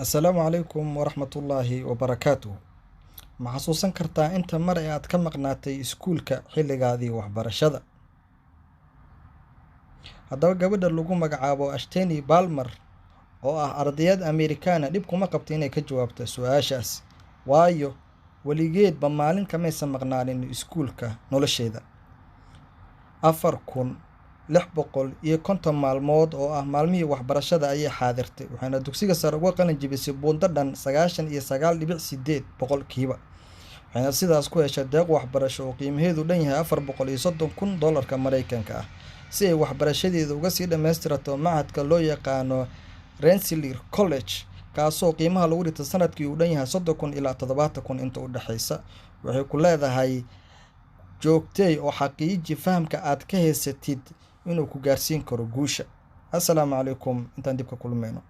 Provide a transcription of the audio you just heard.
Assalaamu calaykum waraxmatullaahi wabarakaatuh. Ma xasuusan kartaa inta mar ee aad ka maqnaatay iskuulka xilligaadii waxbarashada? Haddaba gabadha lagu magacaabo Ashteni Balmer oo ah ardayad Amerikaan dhib kuma qabto inay ka jawaabto su'aashaas, waayo weligeedba maalin kamaysan maqnaanin iskuulka nolosheeda. 4,650 maalmood oo ah maalmihii waxbarashada ayay xaadirtay, waxayna dugsiga sare uga qalin jebisay buundo dhan 99.8 boqolkiiba. Waxayna sidaas ku heshay deeq waxbarasho oo qiimaheedu dhan yahay $430,000 Mareykanka ah, si ay waxbarashadeeda uga sii dhammaystirato machadka loo yaqaano Rensselaer College, kaasoo qiimaha lagu dhigto sanadkii uu dhan yahay $30,000 ilaa $70,000 inta u dhaxaysa. Waxay ku leedahay joogtay oo xaqiiji fahamka aad ka haysatid inuu ku gaarsiin karo guusha. Assalaamu calaykum, intaan dib ka kulmayno.